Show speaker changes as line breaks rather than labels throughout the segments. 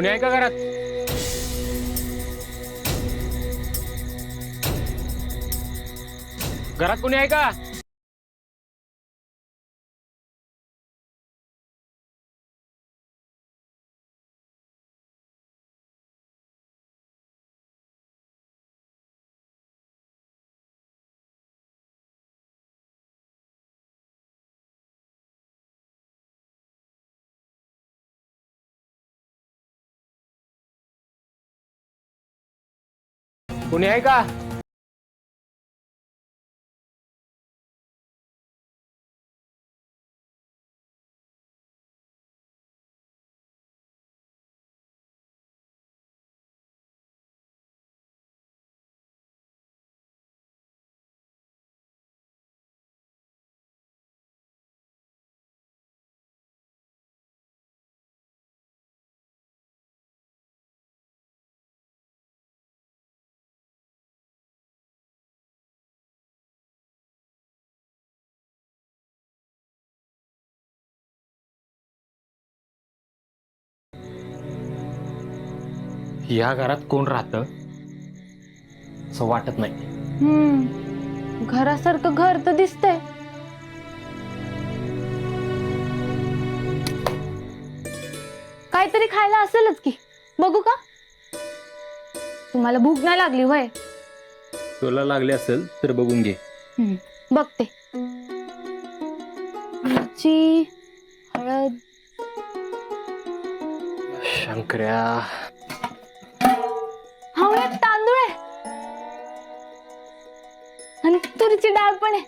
कुणी आहे का घरात? घरात कुणी आहे का? कुणी आहे का? या घरात कोण राहतं असं वाटत नाही.
घरासारखं घर तर दिसतंय. काहीतरी खायला असेलच की, बघू का? तुम्हाला भूक नाही लागली होय?
तुला लागले असेल तर बघून घे.
बघते. मिरची, हळद.
शंकर्या,
हा यात तांदूळ आहे आणि तुरीची डाळ पण आहे.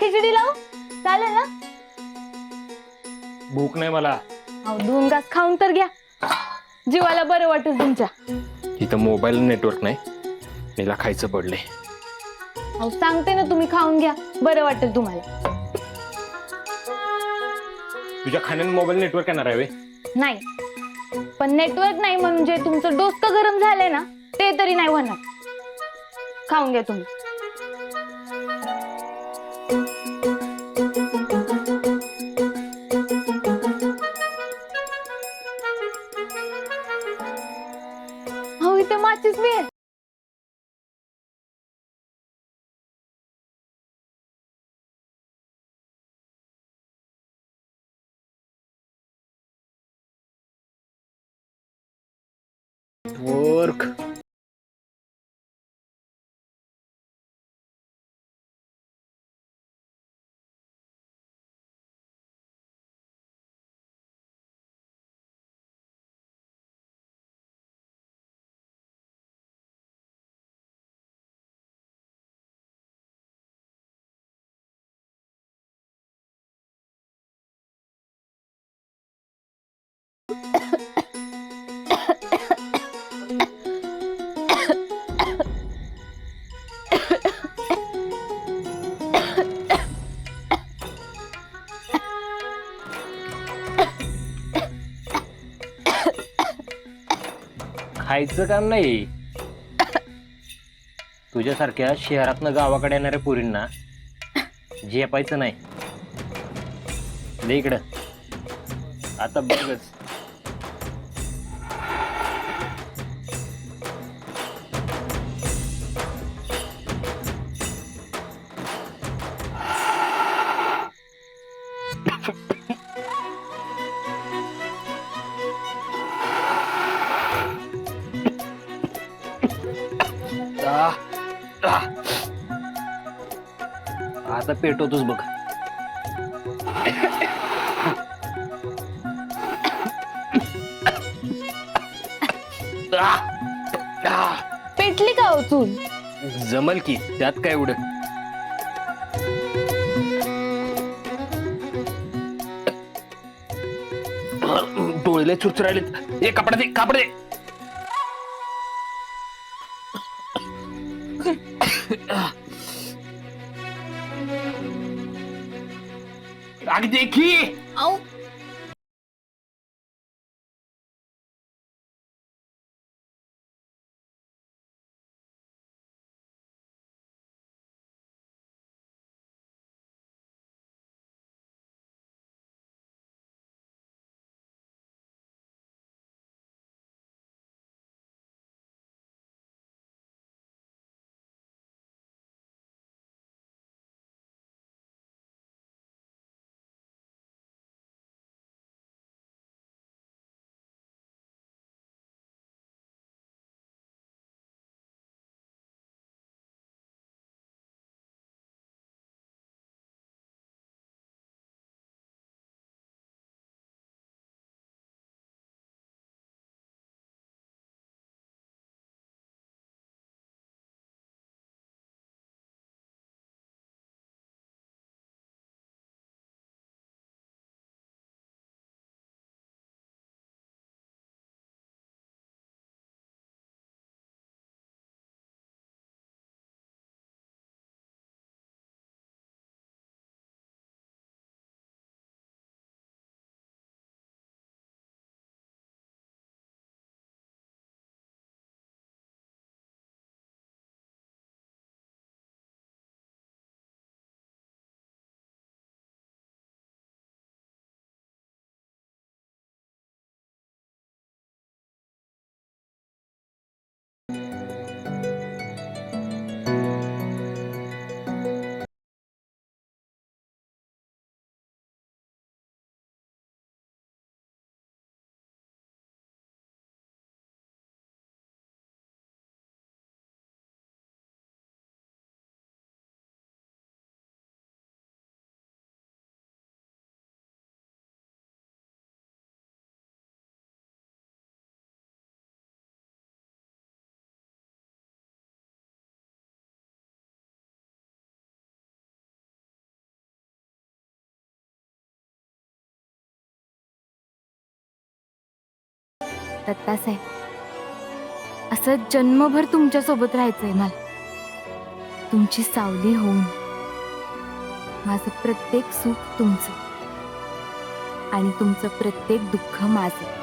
खिचडी लावू? चालेल ना?
भूक नाही मला.
अहो 2 घास खाऊन तर घ्या, जीवाला बरं वाटेल तुमच्या.
इथं मोबाईल नेटवर्क नाही, मला खायचं पडलंय.
अहो सांगते ना, तुम्ही खाऊन घ्या, बरं वाटेल तुम्हाला.
तुझ्या खाण्याने मोबाईल नेटवर्क येणार आहे?
नाही, पण नेटवर्क नाही म्हणून जे तुमचं डोसकं गरम झालंय ना, ते तरी नाही होणार. खाऊन घ्या तुम्ही. हो इथे माचीस बी आहे.
वर्क खायचं काम नाही. तुझ्यासारख्या शहरातनं गावाकडे येणाऱ्या पोरींना झेपायचं नाही. दे इकडं. आता बघच. आता पेटवतोच बघ.
पेटली का हो चूल?
जमल की, त्यात काय एवढं. डोळे चुरचुरायलेत. ए कपडा दे, कापड दे. आग देखी.
आओ दत्तासाहेब असं जन्मभर तुमच्या सोबत राहायचंय मला, तुमची सावली होऊन. माझं प्रत्येक सुख तुमचं आणि तुमचं प्रत्येक दुःख माझं.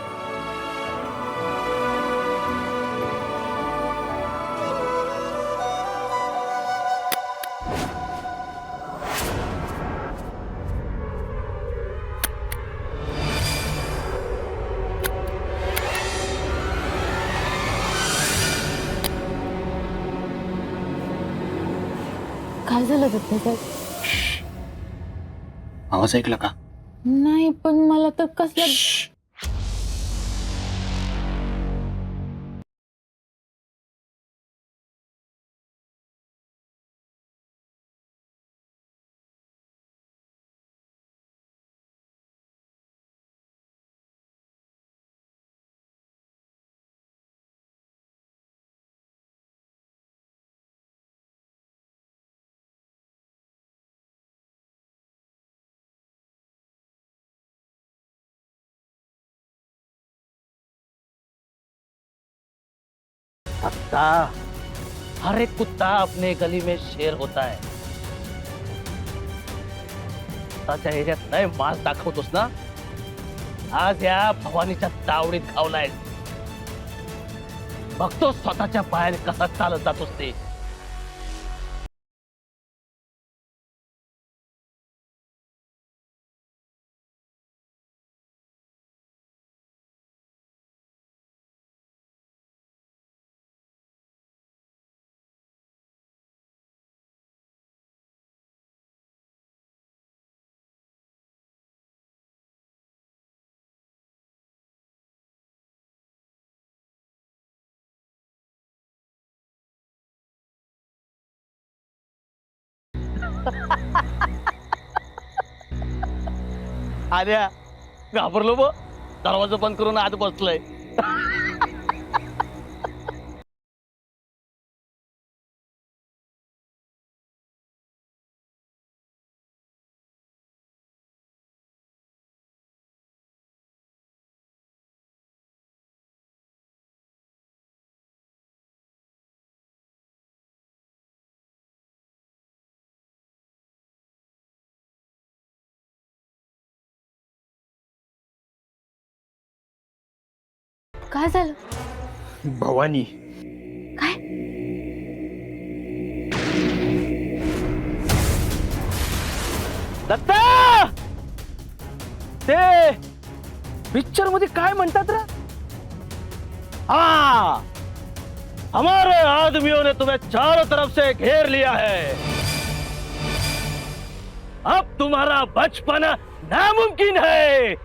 काय झालं दत्तासाहेब?
आवाज ऐकला का?
नाही, पण मला तर कसलं
दत्ता, हर एक कुत्ता अपने गली में शेर होता है. स्वतःच्या एरियात नाही माल दाखवतोस ना, आज या भवानीच्या तावडीत घावलाय. बघतो स्वतःच्या पायाने कसा चालत जातोस ते. आल्या घाबरलो बो, दरवाजा बंद करून आत बसलोय.
काय झालं?
भवानी,
काय?
दत्ता, ते पिक्चर मध्ये काय म्हणतात रे? हाँ, हमारे आदमियों ने तुम्हें चारों तरफ से घेर लिया है. अब तुम्हारा बचपना नामुमकिन है.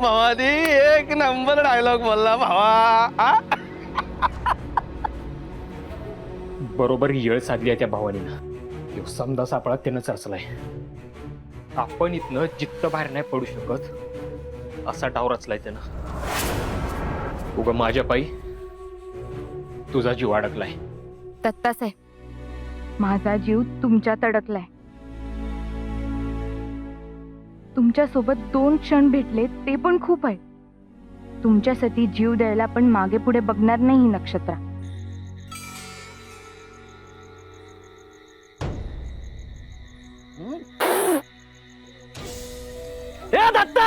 भवानी एक नंबर डायलॉग बोलला भावा.
बरोबर येळ साधली आहे त्या भवानीनं. तो समजा सापळा त्यानं चरचलाय. आपण इथनं जित्त बाहेर नाही पडू शकत असा डाव रचलाय त्यानं. उगा माझ्या पायी तुझा जीव अडकलाय.
दत्तासाहेब, माझा जीव तुमच्यात अडकलाय. तुमच्या सोबत 2 क्षण भेटले ते पण खूप आहे. तुमच्यासाठी जीव द्यायला पण मागे पुढे बघणार नाही ही नक्षत्रा.
ए दत्ता,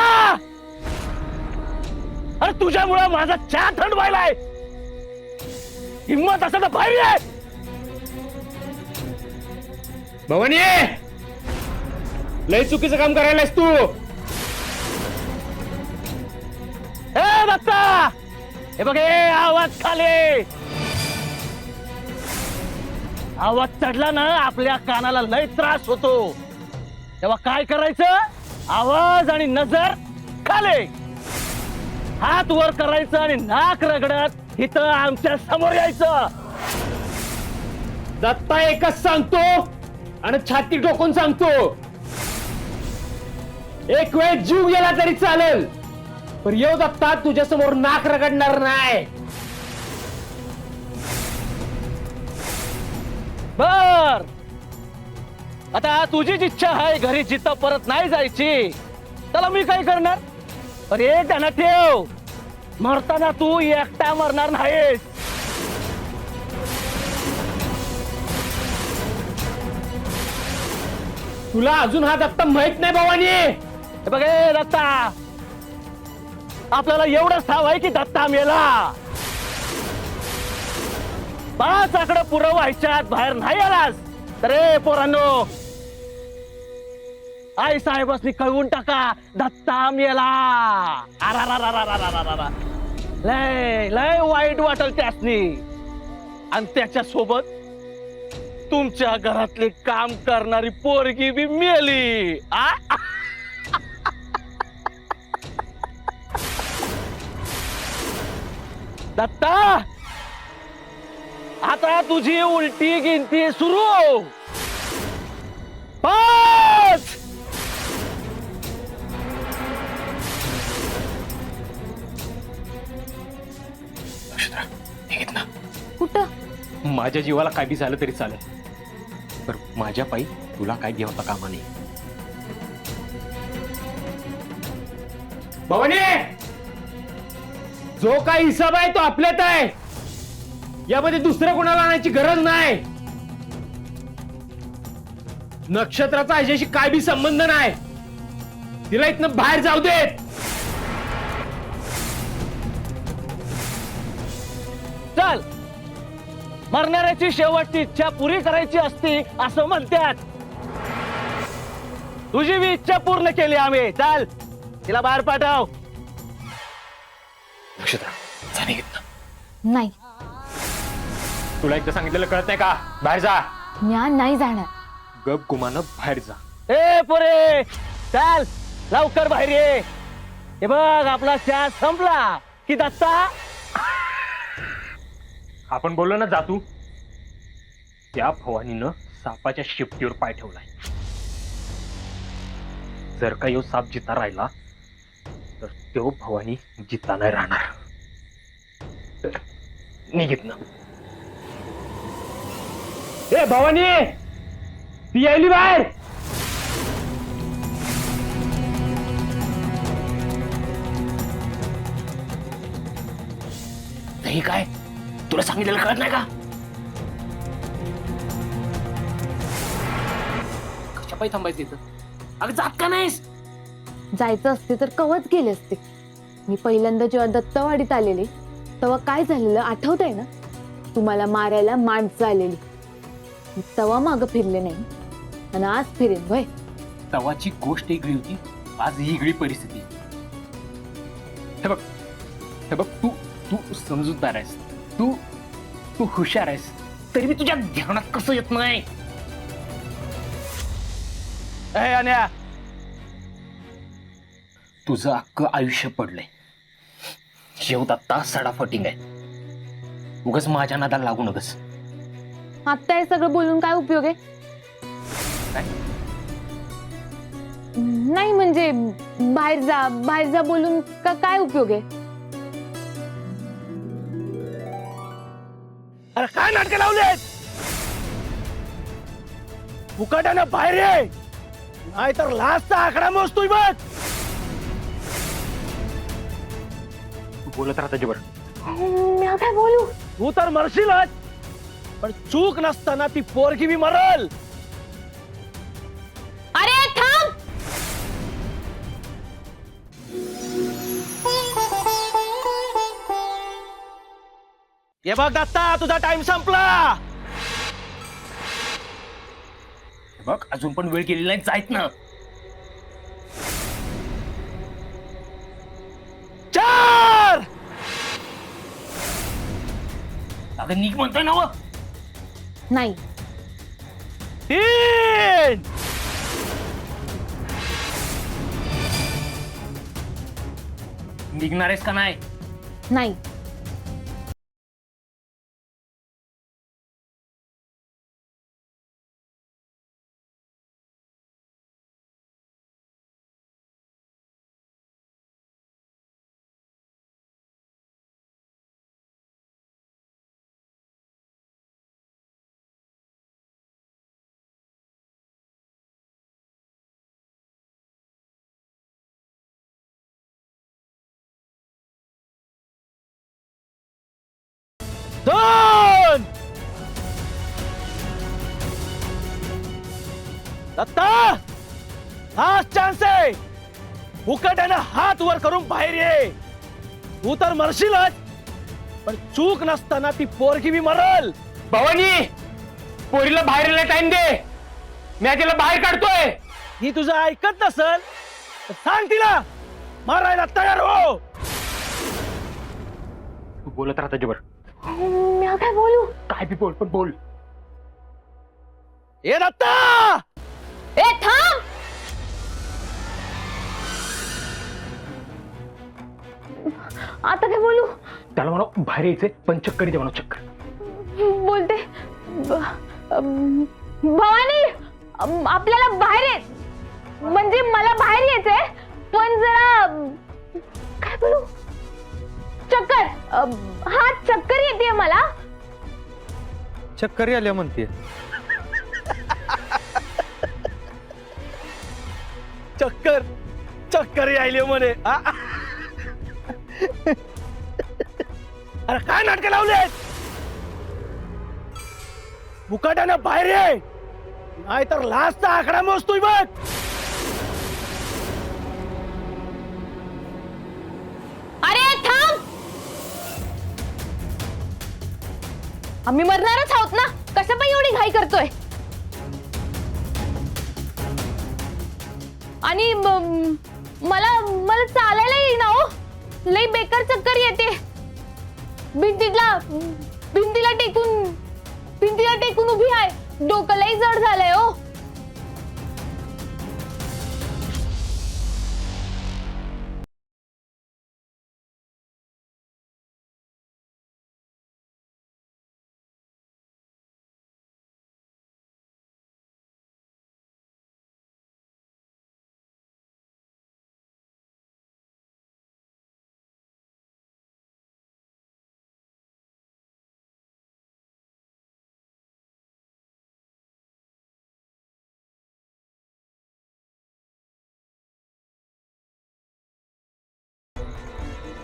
अरे तुझ्यामुळे माझा चहा थंड व्हायलाय. हिम्मत असं तर बाहेर ये.
भवानी, लय चुकीचं काम करायलास तू.
ए दत्ता, हे बघ, हे आवाज खाली. आवाज चढला ना आपल्या कानाला लय त्रास होतो. तेव्हा काय करायचं? आवाज आणि नजर खाली. हात वर करायचं आणि नाक रगडत इथं आमच्या समोर यायचं.
दत्ता एकच सांगतो आणि छाती टोकून सांगतो, एक वेळ जीव गेला तरी चालेल, पण येऊ दत्ता तुझ्या समोर नाक रगडणार नाही.
बर, आता तुझीच इच्छा आहे घरी जिथं परत नाही जायची, त्याला मी काय करणार? अरे त्यांना ठेव, मरताना तू एकटा मरणार नाहीस.
तुला अजून हा दत्ता माहित नाही भवानी.
हे बघ हे दत्ता, आपल्याला एवढंच ठाव आहे की दत्ता मेला. 5 आकडं पुरं व्हायच्यात बाहेर नाही आलास तर रे पोरांनो, आई साहेबांनी कळवून टाका, दत्ता मेला. अरारारारारारारारा. लय लय वाईट वाटल त्यासनी. आणि त्याच्या सोबत तुमच्या घरातले काम करणारी पोरगी बी मेली. दत्ता, आता तुझी उलटी गिनती सुरू. 5.
कुठं?
माझ्या जीवाला काय बी झालं तरी चालेल, पण माझ्या पायी तुला काय घेवता कामा नाही. भवानी, जो काय हिसाब आहे तो आपल्यात आहे. यामध्ये दुसरं कोणाला आणायची गरज नाही. नक्षत्राचा ह्याच्याशी काय बी संबंध नाही. तिला इथनं बाहेर जाऊ देत.
चल, मरणाऱ्याची शेवटची इच्छा पुरी करायची असती असं म्हणतात. तुझी बी इच्छा पूर्ण केली आम्ही. चल, तिला बाहेर पाठव.
नक्षत्रा, जाणे घेत
नाही,
तुला एकदा सांगितलेलं कळत नाही का? बाहेर जा.
म्या नाही जाणार.
गप गुमानं बाहेर जा.
ए पोरे, चल लवकर बाहेर ये. हे बघ, आपला चहा संपला की दत्ता.
आपण बोललो ना जातू, त्या भवानीनं सापाच्या शिपटीवर पाय ठेवलाय. जर का यो साप जिता राहिला तर तो भवानी जिता नाही राहणार. निघित ना. ए भवानी, ती यायली बाहेर.
नाही काय, तुला सांगितलेलं कळत नाही का? कशा पायी थांबायचं इथं? अगं जात का नाहीस?
जायचं असते तर कवच गेले असते. मी पहिल्यांदा जेव्हा दत्तवाडीत आलेले तेव्हा काय झालेलं आठवतंय ना? तुम्हाला मारायला माणसं आलेली. मी तेव्हा मागं फिरले नाही आणि आज फिरेन भय.
तवाची गोष्ट वेगळी होती, आज ही वेगळी परिस्थिती. हे बघ, हे बघ, तू तू समजूतदार आहेस, तू तू हुशार आहेस, तरी मी तुझ्या ध्यानात कसं येत नाही.
ए अन्या,
तुझं अख्खं आयुष्य पडलंय. शेवट आता सडाफटिंग आहे. उगाच माझ्या नादाला लागू नकस.
आता हे सगळं बोलून काय उपयोग आहे?
काय?
नाही म्हणजे बाहेर जा बोलून काय उपयोग आहे?
अरे काय नाटक लावलेत? मुकाट्यानं बाहेर ये, नाहीतर लास्टचा आकडा मोजतोय बघ.
तू बोलत राहा त्याच्यावर.
मी काय बोलू?
तू तर मरशीलच, पण चूक नसताना ती पोरगी बी मरल.
अरे थांब.
हे बघ दत्ता, तुझा टाइम संपला.
बघ, अजून पण वेळ गेलेली नाही, जायत ना.
4.
अगं निघ म्हणतोय ना.
नाही.
3.
निघणार आहेस का नाही?
नाही.
दोन. दत्ता, हा चान्स आहे. मुकाट्यानं हात वर करून बाहेर ये. तू तर मरशीलच, पण चूक नसताना ती पोरगी बी मरल.
भवानी, पोरीला बाहेर यायला टाइम दे. मी तिला बाहेर काढतोय.
ही तुझं ऐकत नसल तर सांग तिला मारायला तयार हो.
तू बोलत राहा त्याच्यावर.
मी काय बोलू?
काय बी बोल, पण बोल.
ए दत्ता,
ए थांब. आता काय बोलू?
त्याला म्हणा बाहेर यायचंय, पण चक्कर येते म्हणा, चक्कर.
बोलते भवानी, आपल्याला बाहेर ये, म्हणजे मला बाहेर यायचंय, पण जरा काय बोलू? चक्कर, हा चक्कर येते मला.
चक्करी आल्या म्हणते. चक्कर चक्करी आली म्हणे. अरे काय नाटक लावले. मुकाट्यानं बाहेर ये, नाहीतर लास्टचा आकडा मोजतोय बघ.
अरे थांब. आम्ही मरणारच आहोत ना, कसं पण एवढी घाई करतोय? आणि मला मला चालायला येईना हो. लई बेकार चक्कर येते. भिंतीला टेकून उभी आहे. डोकं लई जड झालंय हो.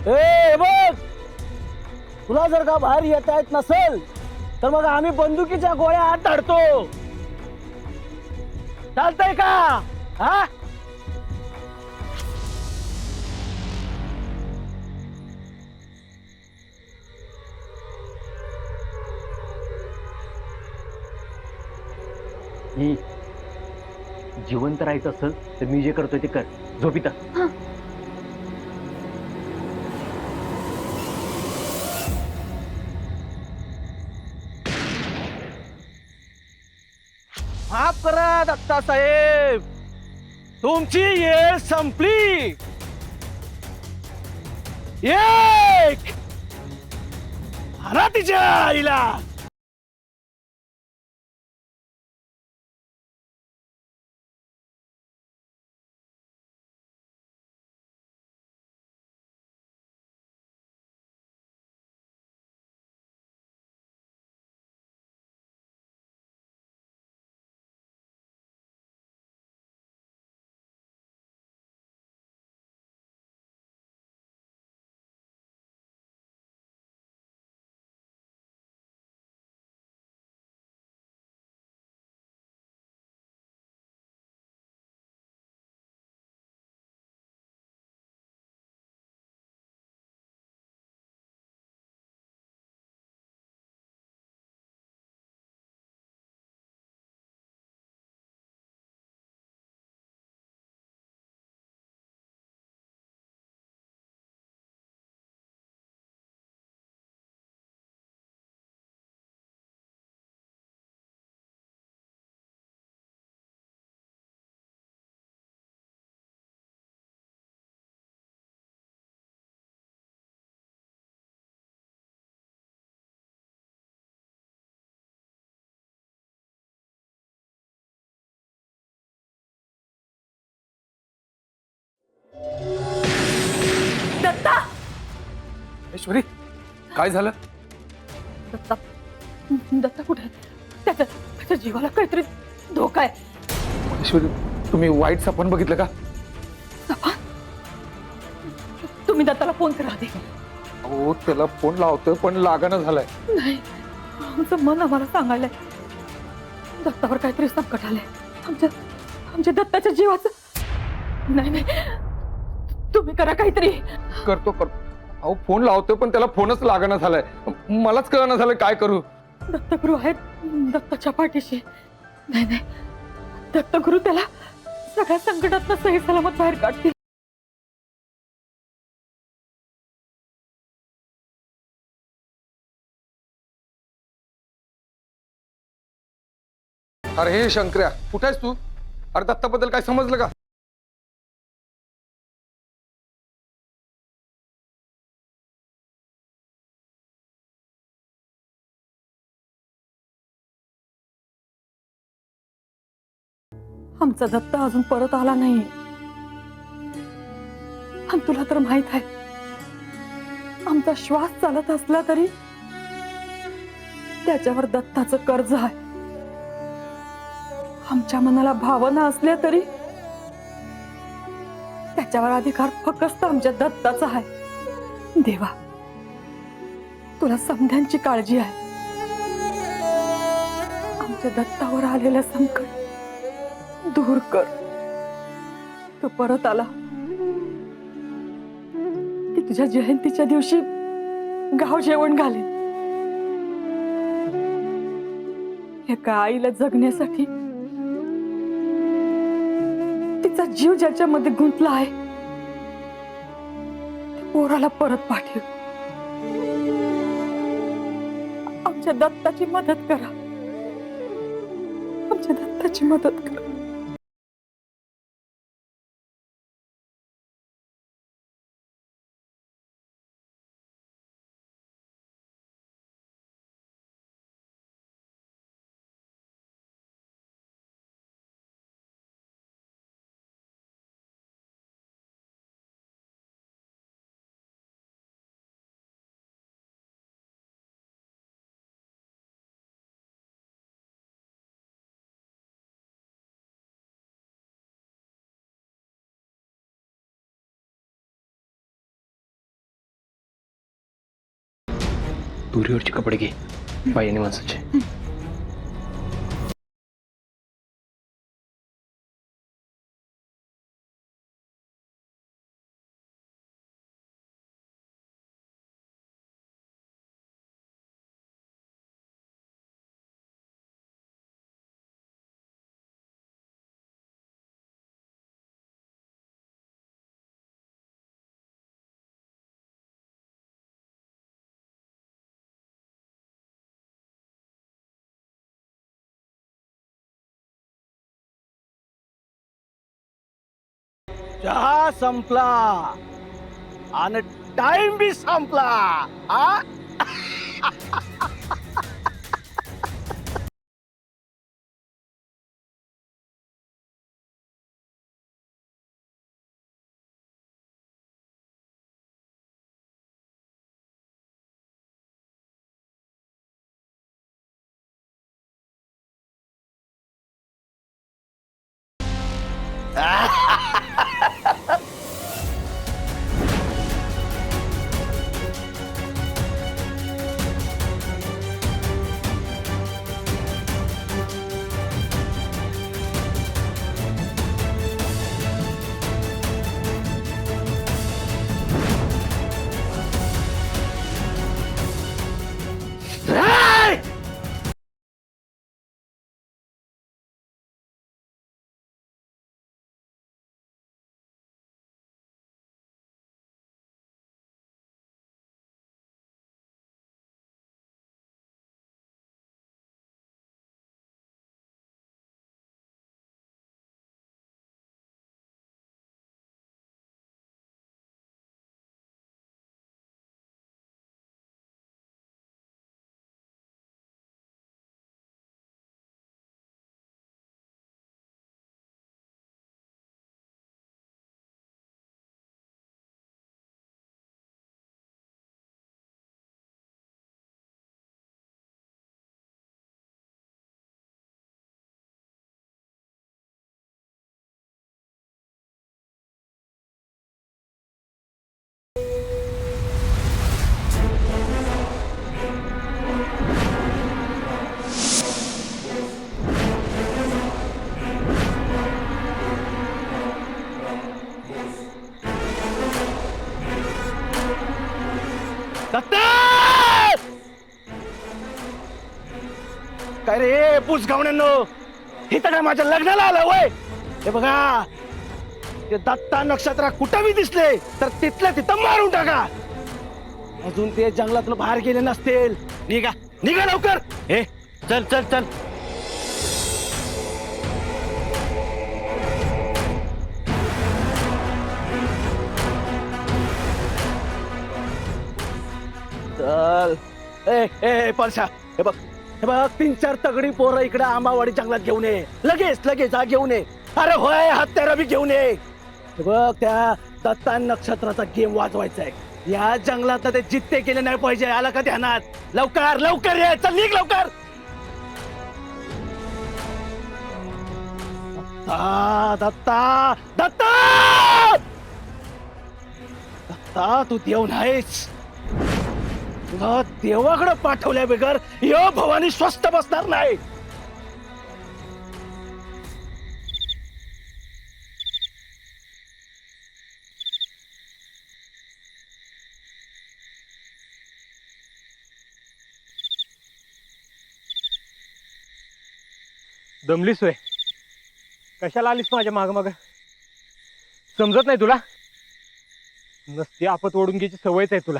ए बघ, तुला जर का बाहेर येता येत नसेल तर मग आम्ही बंदुकीच्या गोळ्या आत धाडतो. चालतंय का? हा,
ही जिवंत राहायचं असेल तर मी जे करतोय ते कर. झोपिता.
माफ करा दत्ता साहेब, तुमची वेळ संपली. एक हरा तिच्या आईला.
दत्ता,
ऐश्वरी, काय झालं?
दत्ता, दत्ता कुठे आहे? त्याच्या जीवाला काहीतरी धोका आहे.
ऐश्वरी, तुम्ही वाईट सपन बघितलं का?
तुम्ही दत्ताला फोन करा आधी.
हो त्याला फोन लावतोय पण लागणं झालाय.
नाही, आमचं मन आम्हाला सांगायलंय दत्तावर काहीतरी संकट आलंय. आमच्या दत्ताच्या जीवाचं. नाही नाही, तुम्ही करा काहीतरी.
करतो. अहो फोन लावतोय पण त्याला फोनच लागणं झालाय. मलाच कळणं झालंय काय करू.
दत्तगुरु आहेत दत्ताच्या पाठीशी. नाही नाही, दत्तगुरु त्याला सगळ्या संकटातनं सही सलामत बाहेर काढतील.
अरे हे शंकर्या कुठे आहेस तू? अरे दत्ताबद्दल काय समजलं का?
आमचा दत्त अजून परत आला नाही. आणि तुला तर माहित आहे, आमचा श्वास चालत असला तरी त्याच्यावर दत्ताचं कर्ज आहे. आमच्या मनाला भावना असल्या तरी त्याच्यावर अधिकार फक्त आमच्या दत्ताचा आहे. देवा, तुला समध्यांची काळजी आहे. आमच्या दत्तावर आलेलं संकट दूर कर. तो परत आला की तुझ्या जयंतीच्या दिवशी गाव जेवण घालेन. एका आईला जगण्यासाठी तिचा जीव ज्याच्यामध्ये गुंतला आहे त्या पोराला परत पाठव. आमच्या दत्ताची मदत करा. आमच्या दत्ताची मदत करा.
दुरीवरचे कपडे घे बाईने माणसाचे.
चहा संपला आणि टाइम बी संपला. आ दत्ता! काय रे पुसगावण्यांनो, इथं काय माझ्या लग्नाला आलं वय? हे बघा, ते दत्ता नक्षत्र कुठं दिसले तर तिथल्या तिथं मारून टाका. अजून ते जंगलातून बाहेर गेले नसतील. निघा निघा लवकर. हे चल चल चल. चल. ए ए परशा, हे बघ, हे बघ, 3-4 तगडी पोरं इकडे आंबावाडी जंगलात घेऊन ये. लगेच लगेच जा घेऊन ये. अरे होय, हत्यारा बी घेऊन ये. हे बघ, त्या दत्ता नक्षत्राचा गेम वाजवायचा आहे. या जंगलात ते जित्ते केले नाही पाहिजे. आला का ध्यानात? लवकर लवकर ये. चल निघ लवकर. दत्ता दत्ता दत्ता दत्ता, तू देव नाहीस. तुला देवाकडे पाठवल्या बिगर यो भवानी स्वस्त बसणार नाही.
दमलीस होय? कशाला आलीस माझ्या माग माग? समजत नाही तुला? नसती आपत ओढून घ्यायची सवयच आहे तुला.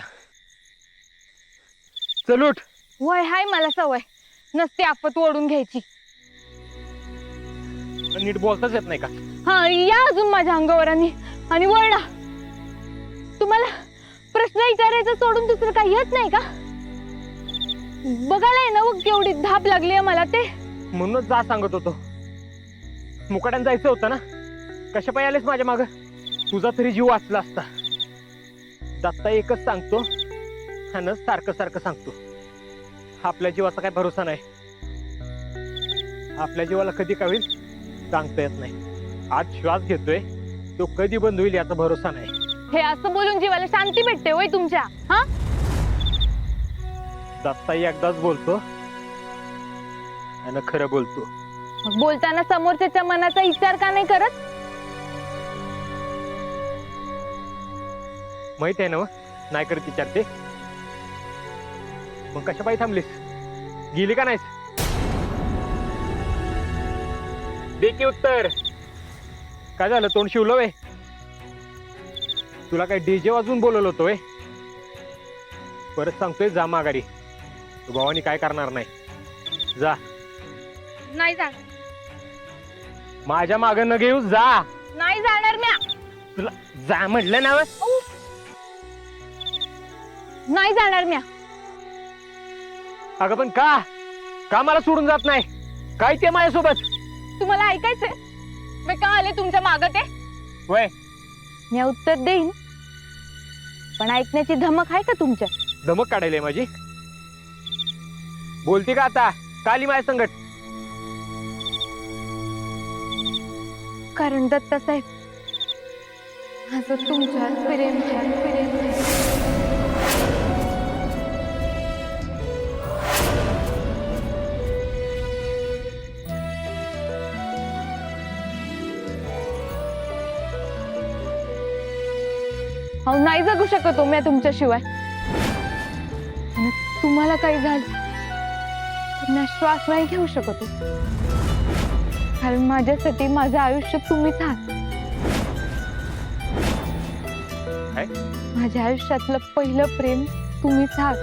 चल उठ.
वय हाय मला सवय नसते आफत ओढून घ्यायची.
नीट बोलताच येत नाही का?
हा, या अजून माझ्या अंगावर आणि वळणा. तुम्हाला प्रश्न विचारायचा सोडून दुसरं काही येत नाही का? बघायला ना मग केवढी धाप लागली मला ते.
म्हणूनच जा सांगत होतो. मुकाट्यानं जायचं होतं ना. कशा पाय आलेस माझ्या माग? तुझा तरी जीव वाचला असता. दत्ता एकच सांगतो आणि सारखं सारखं सांगतो, आपल्या जीवाचा काय भरोसा नाही. आपल्या जीवाला कधी काय होईल सांगता येत नाही. आज श्वास घेतोय तो कधी बंद होईल याचा भरोसा नाही.
हे असं बोलून जीवाला शांती भेटते होय तुमच्या? हा,
दत्ता एकदाच बोलतो आणि खरं बोलतो.
मग बोलताना समोरच्याच्या मनाचा विचार का नाही करत?
माहित आहे ना नाही करत विचारते. मग कशा पायी थांबलीस? गेली का नाहीस? दे की उत्तर. काय झालं, तोंड शिवलं वे? तुला काय डीजे वाजून बोलवलं होतं वे? परत सांगतोय जा माघारी. भावानी काय करणार नाही. जा.
नाही जा.
माझ्या माग न घेऊ. जा.
नाही जाणार म्या.
तुला जा म्हटलं ना.
नाही जाणार म्या.
अगं पण का का मला सोडून जात नाही? काय ते माझ्यासोबत?
तुम्हाला ऐकायचंय मी का आले तुमच्या मागं ते?
वय
मी उत्तर देईन, पण ऐकण्याची धमक आहे का तुमच्या?
धमक काढायला माझी? बोलते का आता? काली माझ्या संगट?
कारण दत्ता साहेब माझं तुमच्यावर प्रेम आहे. अहो नाही जगू शकत मी तुमच्याशिवाय. आणि तुम्हाला काही झालं तर मी श्वास नाही घेऊ शकत. कारण माझ्यासाठी माझं आयुष्य तुम्हीच आहात. माझ्या आयुष्यातलं पहिलं प्रेम तुम्हीच आहात.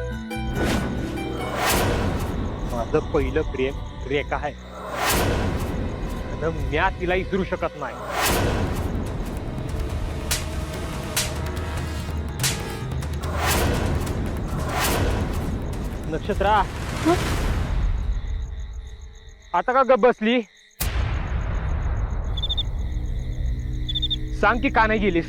माझं पहिलं प्रेम रेखा आहे. म्या तिला विसरू शकत नाही. नक्षत्रा, आता का गप बसली? सांग की का नाही गेलीस?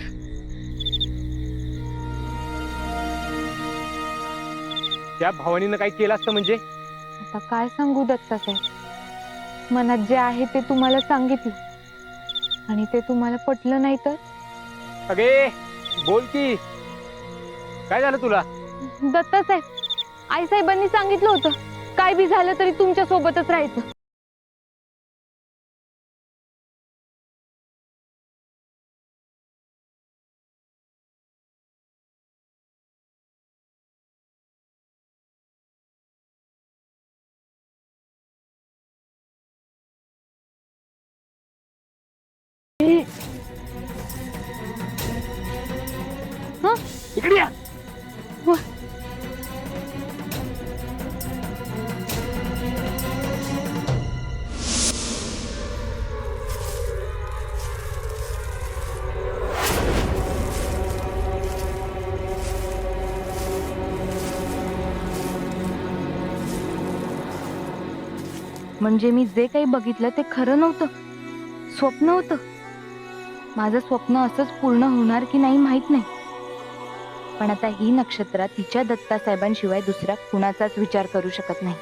त्या भावानीनं काय केलं असतं म्हणजे?
आता काय सांगू दत्ता साहेब, मनात जे आहे ते तुम्हाला सांगितलं आणि ते तुम्हाला पटलं नाही तर?
अगे बोल की, काय झालं तुला?
दत्ता साहेब, आई साहेबांनी सांगितलं होतं काय बी झालं तरी तुमच्या सोबतच राहायचं.
इकडे या.
म्हणजे मी जे काही बघितलं ते खरं नव्हतं, स्वप्न होतं. माझं स्वप्न असंच पूर्ण होणार की नाही माहित नाही, पण आता ही नक्षत्रा तिच्या दत्ता साहेबांशिवाय दुसऱ्या कुणाचाच विचार करू शकत नाही.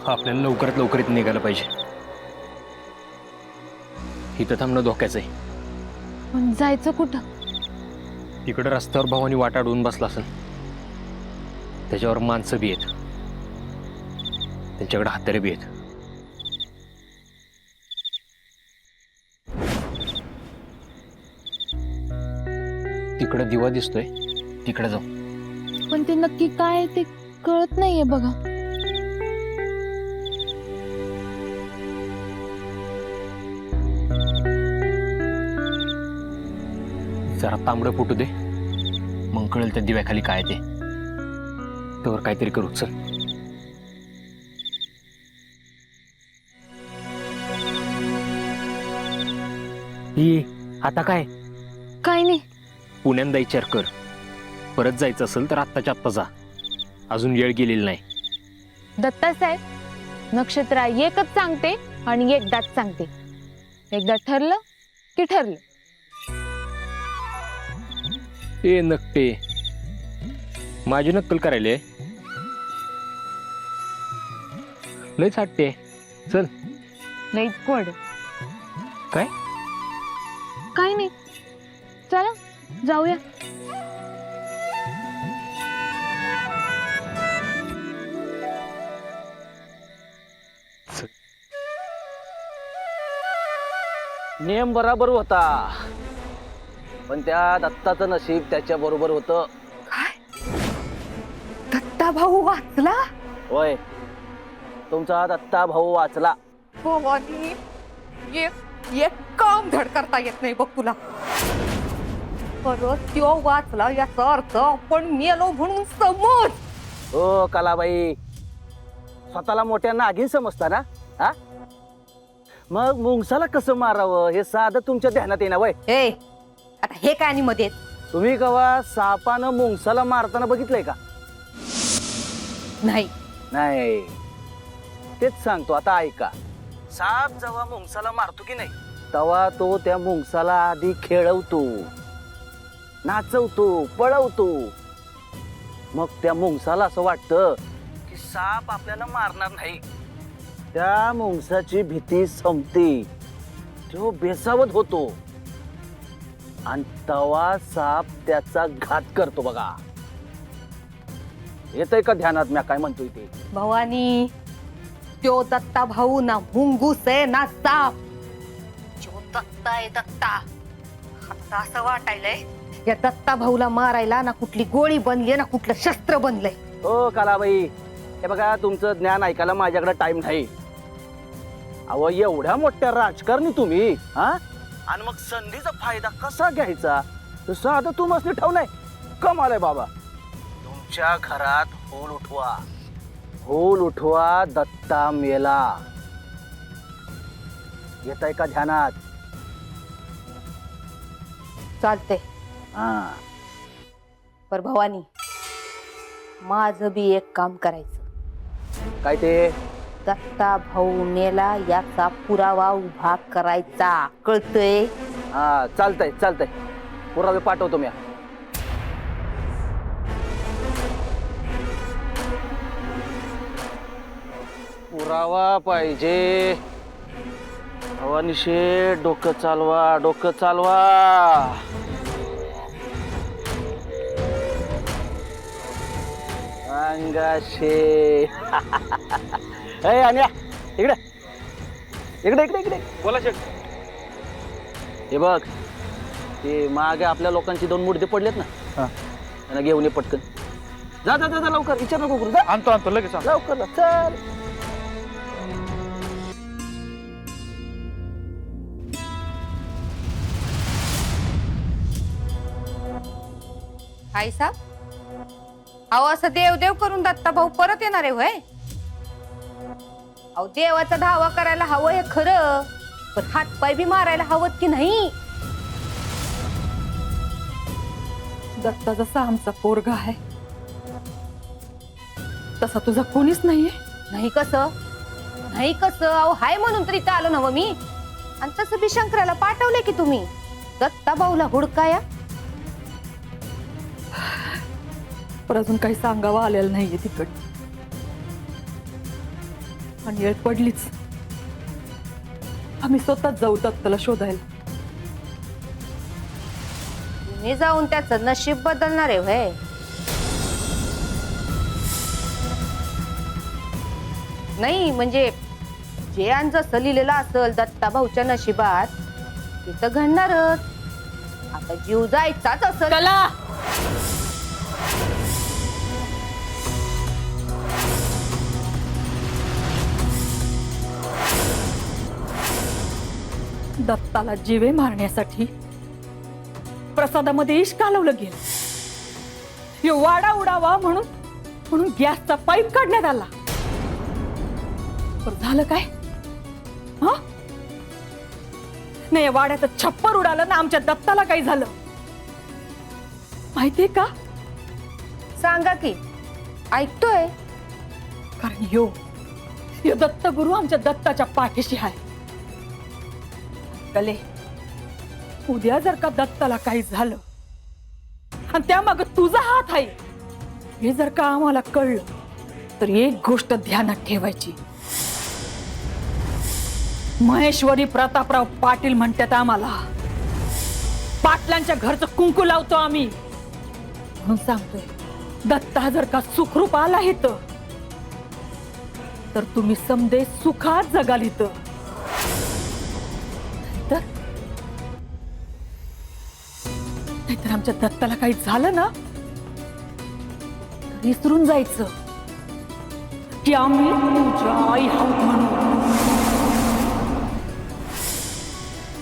आपल्याला लवकरात लवकर इथं निघायला पाहिजे. इथं थांबणं धोक्याचं आहे.
पण जायचं कुठं?
तिकडं रस्त्यावर भावानी वाट अडवून बसला असेल. त्याच्यावर माणसं बी आहेत, त्यांच्याकडे हत्यारे बी आहेत. तिकडे दिवा दिसतोय, तिकडे जाऊ.
पण ते नक्की काय आहे ते कळत नाहीये बघा.
जरा तांबडं फुटू दे, मग कळेल त्या दिव्याखाली काय ते. त्यावर काहीतरी करू. चल. ही आता काय?
काय नाही.
पुण्यांदा विचार कर. परत जायचं असेल तर आत्ताच्या आत्ता जा, अजून वेळ गेलेली नाही.
दत्ता साहेब, नक्षत्रा एकच सांगते आणि एकदाच सांगते. एकदा ठरलं की ठरलं.
ए नकटे, माझी नक्कल करायले लयच हट्टे. चल.
लईच गोड.
काय?
काय नाही, चला जाऊया.
नियम बराबर होता, पण त्या दत्ताचं नशीब त्याच्या बरोबर होतं.
दत्ता भाऊ वाचला.
होय, तुमचा दत्ता भाऊ वाचला.
भवानी, एक काम धड करता येत नाही बघ तुला. परत त्यो वाचला याचा अर्थ आपण मेलो म्हणून समज.
हो कलाबाई, स्वतःला मोठ्या नागिन समजता ना? हा, मग मुंगसाला कसं मारावं हे साधं तुमच्या ध्यानात येणार. वय
ए, आता हे काय आणि मध्ये?
तुम्ही कवा सापानं मुंगसाला मारताना बघितलंय का?
नाही.
नाही, तेच सांगतो. आता ऐका. साप जेव्हा मुंगसाला मारतो की नाही, तेव्हा तो त्या मुंगसाला आधी खेळवतो, नाचवतो, पळवतो. मग त्या मुंगसाला असं वाटतं की साप आपल्याला मारणार नाही. त्या मुंगसाची भीती संपते, तो बेसावध होतो आणि तवा साप त्याचा घात करतो. बघा, येतंय का ध्यानात मी काय म्हणतोय ते?
भवानी, त्यो दत्ता भाऊ ना मुंगूस आहे ना साप. जो दत्ता आहे दत्ता. आता असं वाटायलंय या दत्ता भाऊला मारायला ना कुठली गोळी बनली ना कुठलं शस्त्र बनलंय.
हो कालाबाई, हे बघा, तुमचं ज्ञान ऐकायला माझ्याकडे टाइम नाही. अहो, एवढ्या मोठ्या राजकारणी तुम्ही, हा, आणि मग संधीचा फायदा कसा घ्यायचा साधं तुम्हाला ठाव नाही. कमाल आहे बाबा. तुमच्या घरात होल उठवा, होल उठवा. दत्ता मेला. येत आहे का ध्यानात?
चालते.
हा,
पर भवानी, माझं बी एक काम करायचं.
काय ते?
दत्ता भाऊ मेला याचा पुरावा उभा करायचा. कळतंय?
हा, चालतंय चालतंय. पुरावे पाठवतो मी. पुरावा पाहिजे. हवानिशे डोकं चालवा, डोकं चालवा. अंगाशे. ए अन्या, इकडे इकडे इकडे इकडे.
बोला शेठ.
हे बघ, ते मागे आपल्या लोकांची 2 मुडदे पडलेत ना, त्यांना घेऊन ये पटकन. जा जा जा जा, लवकर, विचार नको करू, जा.
आणतो लगेच
लवकर जा, चल.
आई साहेब, अहो असं देव करून दत्ता भाऊ परत येणार आहे होय? अहो देवाचा धावा करायला हवं हे खरं, पण हातपाय बी मारायला हवत की नाही?
दत्ता जसा आमचा पोरगा आहे तसा तुझा कोणीच नाहीये.
नाही कसं नाही कसं, अहो हाय म्हणून तरी इथं आलो नव मी. आणि तसं बी शंकराला पाठवले की तुम्ही दत्ता भाऊला हुडकाया.
पण अजून काही सांगावं आलेलं नाहीये तिकड. आणि येळ पडलीच, आम्ही स्वतःच जाऊ दत्ताला शोधायला.
तुम्ही जाऊन त्याचं नशीब बदलणार आहे होय? नाही म्हणजे जे आणि जसं लिहिलेलं असेल दत्ता भाऊच्या नशिबात तिथं घडणारच. आता जीव जायचाच असेल.
कला दत्ताला जीवे मारण्यासाठी प्रसादामध्ये इश कालवलं गेलं. हे वाडा उडावा म्हणून गॅसचा पाईप काढण्यात आला. पण झालं काय? हा नाही, वाड्याचं छप्पर उडालं ना आमच्या दत्ताला काही झालं माहितीये का?
सांगा की, ऐकतोय.
कारण यो दत्तगुरु आमच्या दत्ताच्या पाठीशी आहे. कले, उद्या जर का दत्ताला काही झालं आणि त्यामाग तुझा हात आहे हे जर का आम्हाला कळलं तर एक गोष्ट ध्यानात ठेवायची. महेश्वरी प्रतापराव पाटील म्हणतात आम्हाला, पाटलांच्या घरचं कुंकू लावतो आम्ही. म्हणून सांगतोय, दत्ता जर का सुखरूप आला इथं तर तुम्ही समदे सुखात जगाल इथं. नाहीतर आमच्या दत्ताला काही झालं ना तर विसरून जायचं की आम्ही तुझ्या आई आहोत म्हणून.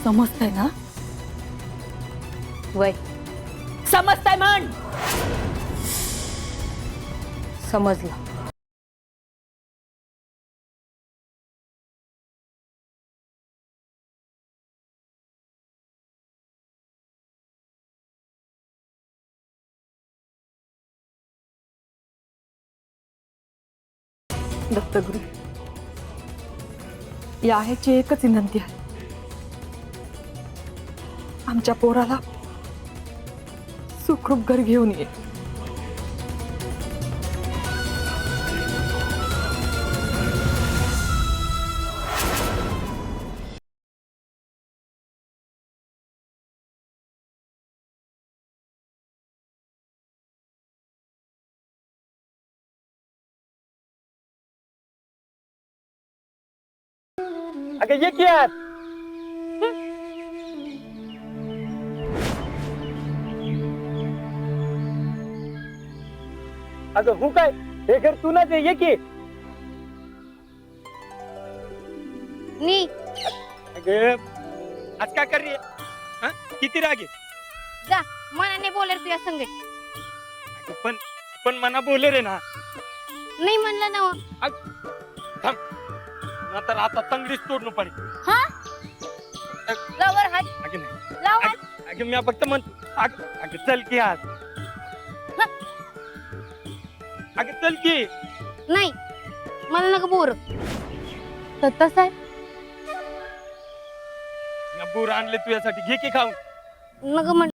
समजतंय ना?
वय
समजतंय म्हण.
समजलं.
दत्तगुरु, या ह्याची एकच विनंती आहे, आमच्या पोराला सुखरूप घर घेऊन ये.
अगं ये की आत. अगं हू काय, हे घर तू ना ते, ये की.
नी
अगं आज काय कर रही है? हाँ? किती राग आहे?
जा मनाने बोलेल तुझ्या संग.
अगं, पण मना बोले रे ना.
नाही म्हणलं ना हो.
तर आता तंगडीच तोडणं पडेल.
हा लवर हात
अगं नाही,
लाव हात.
अगं मी फक्त म्हणतो. अगं चल की आज. अगं चल की.
नाही मला नका बोर. तर तसं आहे,
बोर आणले तुझ्यासाठी, घे की खाऊन.
नका म्हण.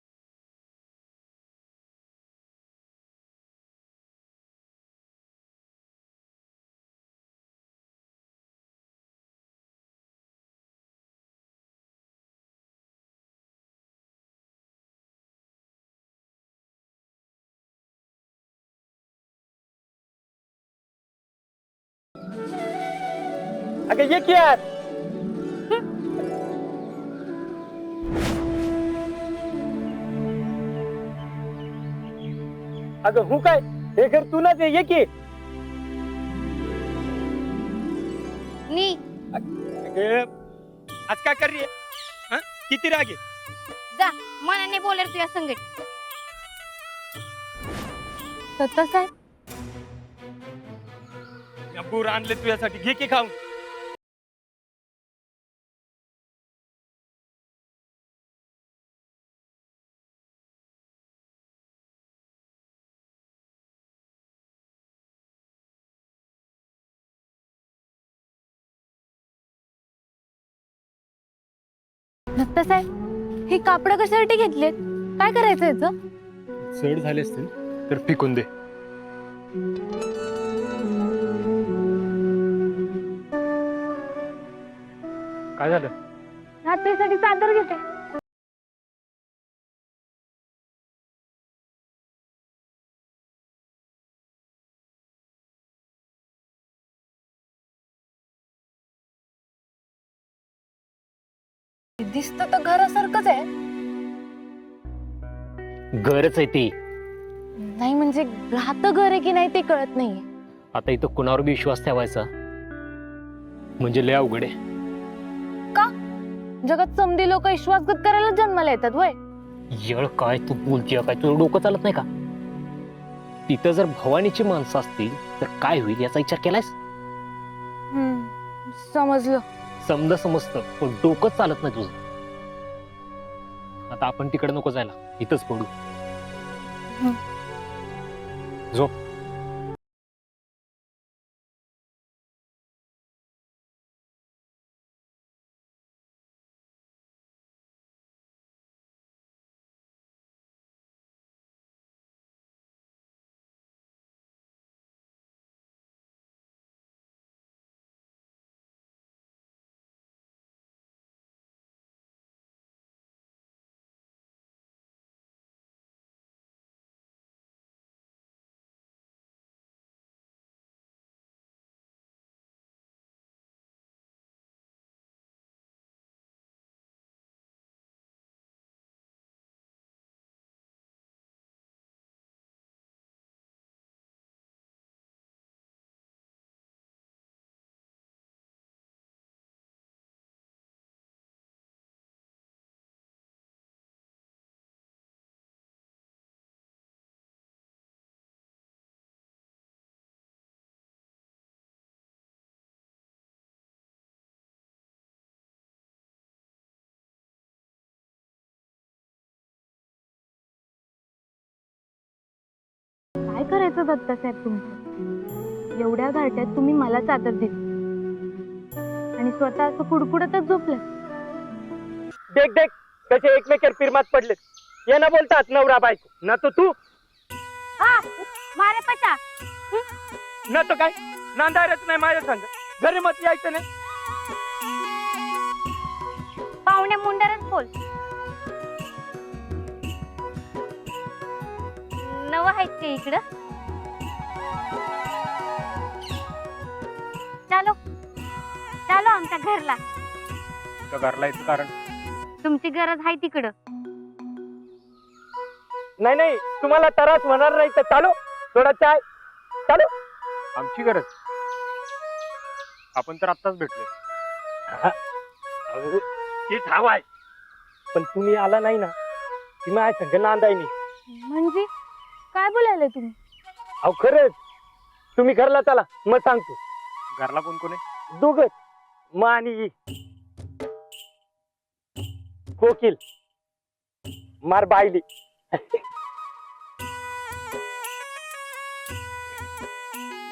अगं ये की यार. अगं हू काय हे घर तू ना ते ये की.
नी
आज काय कर रही है? किती राग आहे?
जा मनाने बोलर तुझ्या संगत.
दत्तासाहेब
बूर आणले तुझ्यासाठी, घे की खाऊन.
दत्तासाहेब हे कापड कशासाठी घेतलेत? काय करायचं याचं?
जड झाले असतील तर पिकून दे. काय झालं?
रात्रीसाठी चादर घेते. दिसत तर घरासारखंच आहे.
घरच आहे ते.
नाही म्हणजे राहतं घर आहे की नाही ते कळत नाहीये.
आता इथं कुणावर बी विश्वास ठेवायचा म्हणजे लय अवघड आहे.
जगात समधी लोक विश्वासघात करायला जन्माला येतात वय.
येळ काय तू बोलतीय, काय तुझं डोकं चालत नाही का? तिथं जर भवानीची माणसं असतील तर काय होईल याचा विचार केलायस?
समजलं.
समजतं पण डोकं चालत नाही तुझं. आता आपण तिकडे नको जायला, इथंच पडू. झोप.
काय करायचं दत्तासाहेब तुमचं? एवढ्या घाट्यात तुम्ही मला चादर दिली आणि स्वतः असं कुडकुडतच झोपलं.
देख देख कसे एकमेकर पिरमात पडले. ये ना बोलतात नवरा बायको ना तो तू
हा मारे पचा.
ना तो काय नांदायच नाही माझ्या संग. घरी मत यायचं नाही.
पाहुण्या मुंडारच बोल. नव आहेत का इकडं? चालो चालो आमच्या घरला.
घरला यायचं कारण
तुमची गरज आहे तिकडं.
नाही नाही तुम्हाला त्रास होणार नाही तर चालो. थोडा चाय चालो.
आमची गरज. आपण तर आत्ताच भेटलोय.
ती ठाव आहे पण तुम्ही आला नाही ना ती माझ्या संग नांदाय नाही.
म्हणजे काय बोलायला तुम्ही?
अहो खरंच तुम्ही घरला चला मग सांगतो.
घरला कोण कोण आहे?
दोघच मा आणि कोकिल मार बायली.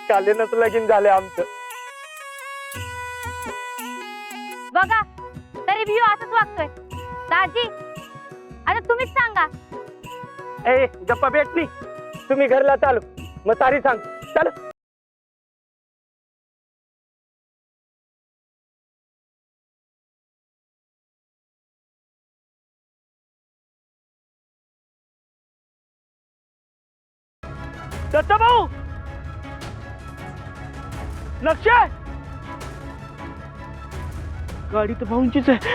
कालेनच लगीन झाले आमचं.
बघा तरी भी असंच वागतोय. दाजी आता तुम्हीच सांगा.
ए गप्पा भेटली. तुम्ही घरला चालू मग सारी सांगतो. चालू. दत्ता भाऊ लक्ष गाडी तर भाऊंचीच आहे.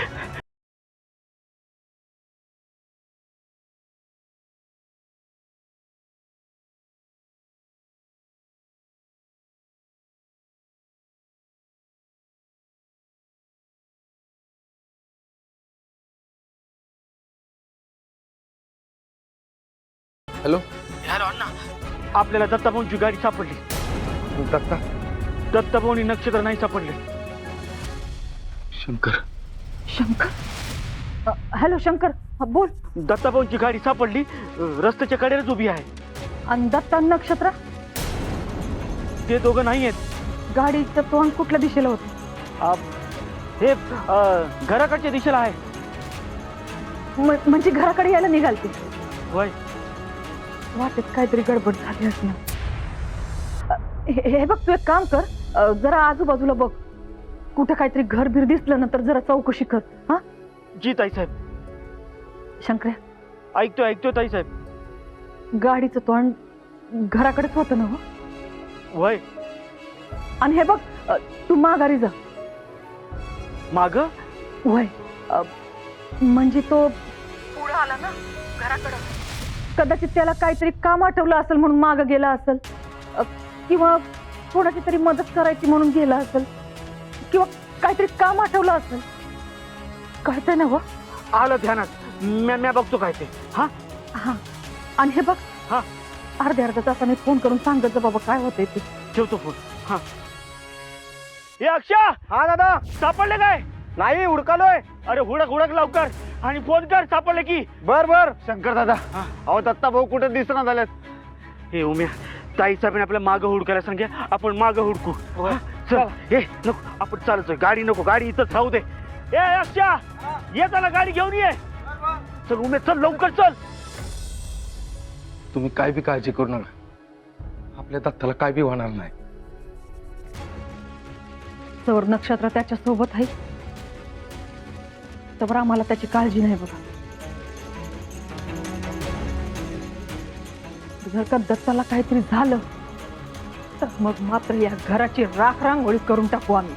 हॅलो
आपल्याला दत्ताभाऊंची गाडी सापडली.
दत्ता
दत्ताभाऊनी नक्षत्र नाही सापडले.
शंकर
शंकर हॅलो शंकर बोल.
दत्ताभाऊंची गाडी सापडली, रस्त्याच्या कडेलाच उभी आहे.
आणि दत्ता नक्षत्र
ते दोघं नाही आहेत.
गाडीचं तोंड कुठल्या दिशेला होतं?
हे घराकडच्या दिशेला आहे.
म्हणजे घराकडे यायला निघालते.
वय
वाटेत काहीतरी गडबड झाली असणार. हे बघ तू एक काम कर, जरा आजूबाजूला बघ, कुठं काहीतरी घर बीर दिसलं ना तर जरा चौकशी कर. हा
जी ताईसाहेब.
शंकर्या
ऐकतोय ताईसाहेब.
गाडीचं तोंड घराकडेच होतं ना?
वय
आणि हे बघ तू माघारी जा.
माग
वय म्हणजे तो पुढे आला ना घराकडं, कदाचित त्याला काहीतरी काम आठवलं असेल म्हणून माग गेला असेल, किंवा कोणाची तरी मदत करायची म्हणून गेला असेल, किंवा काहीतरी काम आठवलं असेल. कळतंय ना?
आलं ध्यानात. म्या बघतो काय ते. हा
हा आणि हे बघ,
हा
अर्ध्या तासाने फोन करून सांगत जा बाबा काय होतंय ते.
ठेवतो फोन. हा हे अक्षा. हा दादा. सापडले काय? नाही, हुडकालोय. अरे हुडक लवकर आणि फोन कर सापडले की. बर शंकर दादा. अहो दत्ता भाऊ कुठे दिसना झालेत. हे उम्या, ताई साहेबांनी आपल्या मागं हुडकायला सांगे, आपण मागं हुडकू. चल. हे नको, आपण चालतोय. गाडी नको, गाडी इथंच राहू दे. ए अक्षा, ये चला, गाडी घेऊन ये. चल उम्या, चल लवकर चल.
तुम्ही काय बी काळजी करू नका, आपल्या दत्ताला काय बी होणार नाही.
सौर नक्षत्र त्याच्या सोबत आहे, तर आम्हाला त्याची काळजी नाही बघा. जर का दत्ताला काहीतरी झालं तर मग मात्र या घराची राख रांगोळी करून टाकू आम्ही.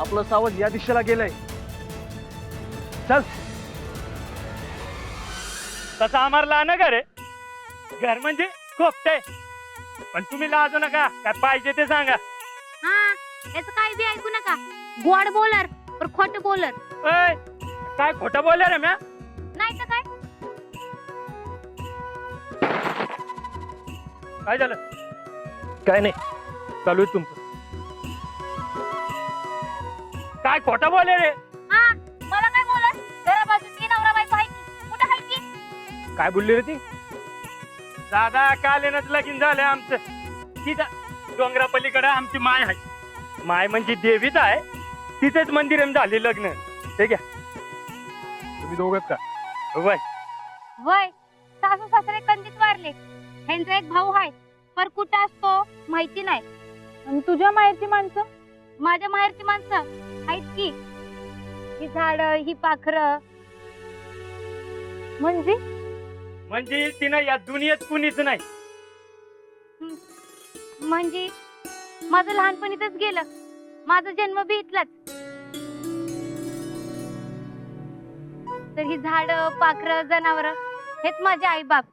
आपलं सावध या दिशेला गेलंय. चल. तसं आम्हाला ना घर आहे. घर म्हणजे खोपटय, पण तुम्ही लाजू नका. काय पाहिजे ते सांगा.
हा याचं काही बी ऐकू नका. गोड बोलर पर खोट बोलर.
काय खोटं बोलल्या रे म्या?
नाही तर काय.
काय झालं? काय नाही, चालू आहे तुमचं. काय खोटं बोलले रे?
हा मला काय बोलत? घराबाजू तीन नवरा बायको आहे की कुठं आहे की?
काय बोलली रे ती? दादा कालेनच लगीन झालंय आमचं. तिथं डोंगरापलीकडे आमची माय आहे. माय म्हणजे देवीच आहे, तिथेच मंदिर झाले लग्न. ठीक आहे. तुम्ही दोघच का? वय
वय सासू सासरे कंदीत वारले. ह्यांचा एक भाऊ आहे, पर कुठं असतो माहिती नाही.
आणि तुझ्या माहेरची माणसं?
माझ्या माहेरची माणसं आहेत की. ही झाड, ही पाखरं.
म्हणजे तिनं या दुनियेत कुणीच नाही.
म्हणजे माझं लहानपण इथंच गेलं. माझा जन्म बी इथलाच. तर ही झाड, पाखरं, जनावर हेच माझे आई बाप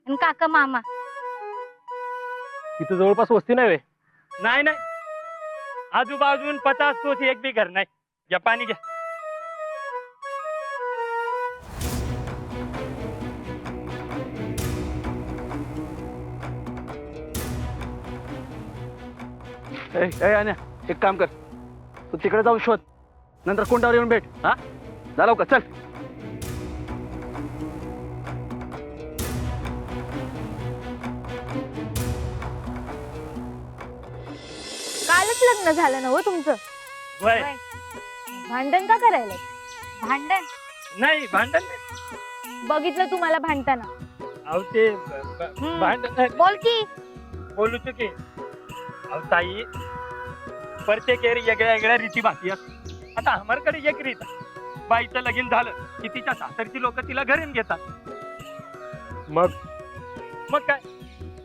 आणि काका मामा.
इथं जवळपास वस्ती नाही वे? नाही, आजूबाजून 50 कोस एक बी घर नाही. घ्या पाणी घ्या. एक काम कर, तू तिकडे जाऊन शोध, नंतर कोंडावर येऊन भेट. हा जा लवकर, चल.
कालच लग्न झालं ना हो तुमचं?
वय
वय.
भांडण का करायला?
भांडण
नाही भांडण नाही.
बघितलं तुम्हाला भांडताना.
अहो ते भांडण नाही.
बोल की.
बोलू तू की अहो ताई प्रत्येक एरी वेगळ्या वेगळ्या रीती भाती असतात. आता आम्हाकडे एक रीत आहे. बाईचं लगीन झालं की तिच्या सासरची लोक तिला घरून घेतात. मग काय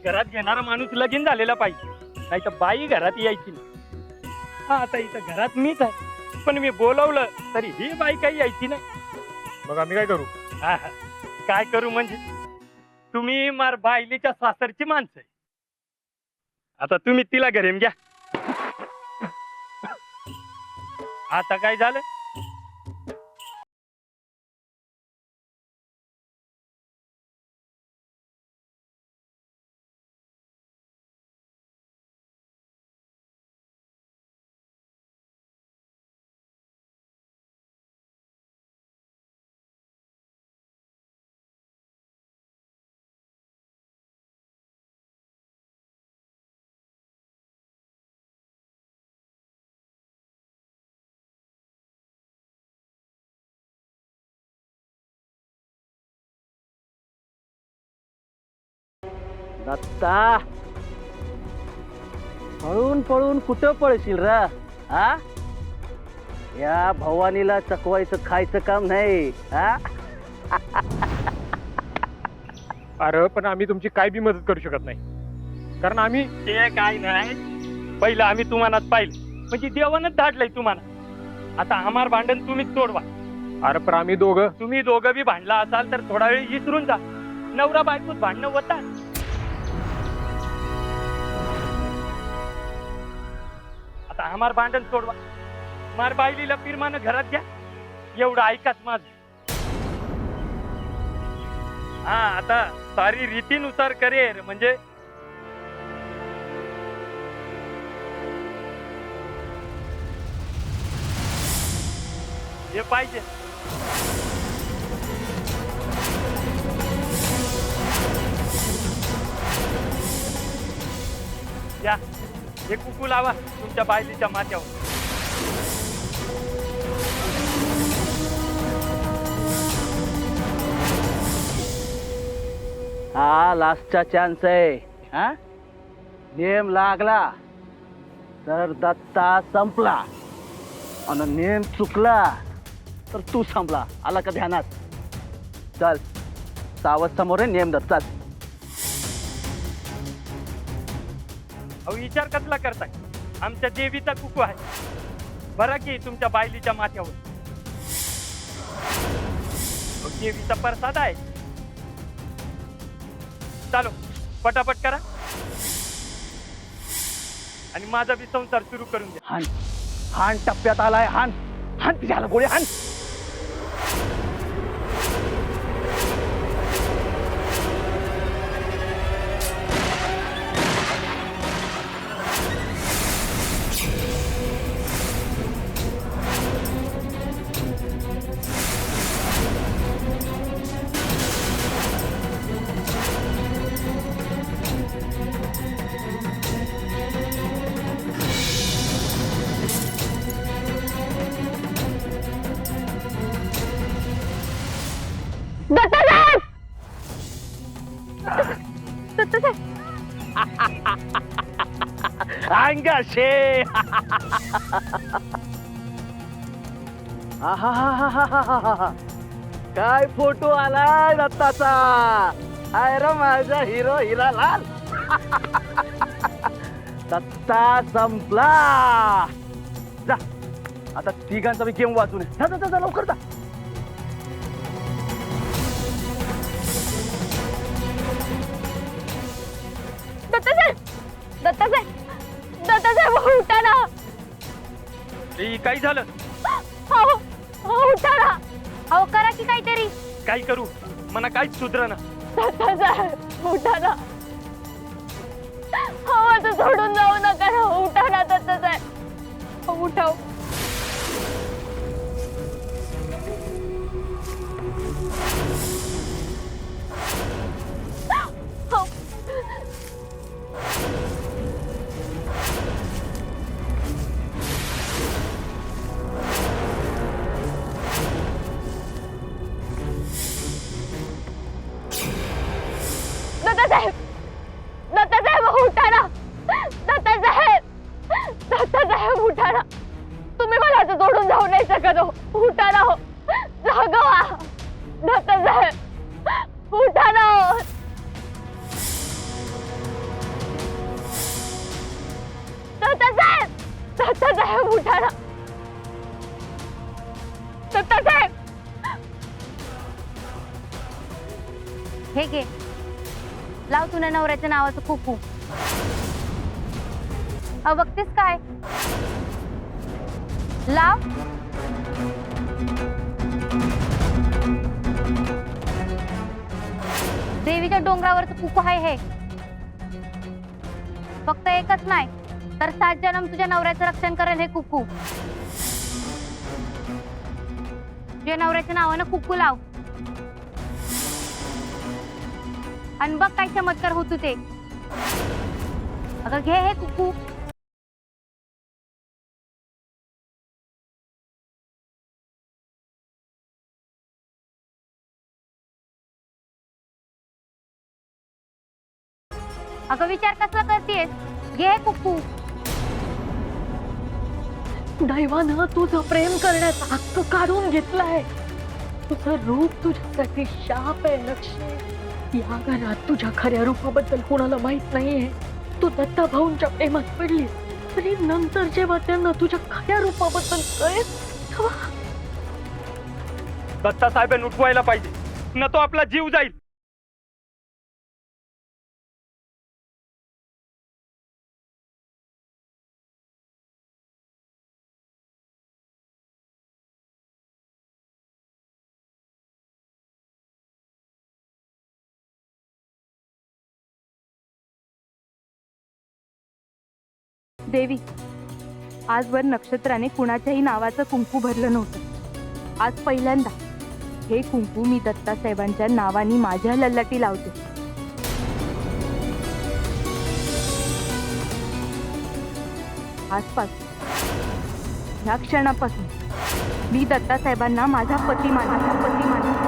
घरात घेणारा माणूस लगीन झालेला पाहिजे, नाही तर बाई घरात यायची नाही. हा आता इथं घरात मीच आहे, पण मी बोलवलं तरी ही बाई काही यायची नाही. मग आम्ही काय करू? काय करू म्हणजे तुम्ही मार बायलीच्या सासरची माणसं आहे. आता तुम्ही तिला घरेम घ्या. आता काय झालं?
दत्ता, पळून पळून कुठं पळशील रा? हा, या भवानीला चकवायचं खायचं काम नाही. हा,
अरे पण आम्ही तुमची काय बी मदत करू शकत नाही, कारण आम्ही ते काय नाही. पहिलं आम्ही तुम्हाला पाहिलं म्हणजे देवानच धाडलंय तुम्हाला. आता आम्हार भांडण तुम्हीच तोडवा. अरे पण आम्ही तुम्ही दोघं बी भांडला असाल तर थोडा वेळ विसरून जा. नवरा बायकोत भांडणं होतात. आता आम्हार भांडण सोडवा. मार बायलीला पिरमानं घरात घ्या. एवढं ऐकाच माझं. हा आता सारी रीतीनुसार करेर म्हणजे हे पाहिजे. या हे कुकू लावा तुमच्या बायलीच्या माथ्यावर.
हा लास्टचा चान्स आहे. हा, नेम लागला तर दत्ता संपला आणि नेम चुकला तर तू संपला. आला का ध्यानात? चल, सावध समोर आहे नेम दत्ता.
अहो विचार कसला करताय? आमच्या देवीचा कुकू आहे बरं की तुमच्या बायलीच्या माथ्यावर. अहो, देवीचा प्रसाद आहे. चालो पटापट करा आणि माझा बी संसार सुरू करून द्या.
हान हान टप्प्यात आलाय. हान हान तिच्याला गोळी हान. अंगाशे. काय फोटो आलाय दत्ताचा. अरे माझा हिरो हिरालाल. दत्ता संपला. जा आता तिघांचा मी गेम वाचून जा जा जा लवकर जा.
दत्तासाहेब उठा ना.
काय झालं?
उठा ना.
अहो करा की काहीतरी.
काय करू? मला काहीच सुधरना.
दत्तासाहेब उठा ना. आता सोडून जाऊ नका ना. उठा ना दत्तासाहेब. उठाव. दत्तासाहेब उठा ना. दत्तासाहेब उठा ना. दत्तासाहेब
हे घे, लाव तुला नवऱ्याच्या नावाचं कुकू. बघतेस काय, लाव. देवीच्या डोंगरावरचं कुकू आहे हे. फक्त एकच नाही तर 7 जन्म तुझ्या नवऱ्याचं रक्षण करेल हे कुकू. तुझ्या नवऱ्याच्या नावानं कुकू लाव आणि बघ काय चमत्कार होतो ते. अगं घे हे कुकू. अगं विचार कसला करतेस, घे हे कुकू.
दैवानं तुझं प्रेम करण्याचा हक्क काढून घेतलाय. तुझं रूप तुझ्यासाठी शाप आहे लक्ष्मी. या घरात तुझ्या खऱ्या रूपाबद्दल कोणाला माहित नाहीये. तू दत्ता भाऊंच्या प्रेमात पडलीस तरी नंतर जेव्हा त्यांना तुझ्या खऱ्या रूपाबद्दल कळेल तेव्हा
दत्ता साहेबांनी उठवायला पाहिजे, न तो आपला जीव जाईल.
देवी, आजवर नक्षत्राने कुणाच्याही नावाचं कुंकू भरलं नव्हतं. आज पहिल्यांदा हे कुंकू मी दत्तासाहेबांच्या नावाने माझ्या ललाटी लावते. आजपासून, ह्या क्षणापासून मी दत्तासाहेबांना माझा पती मानते.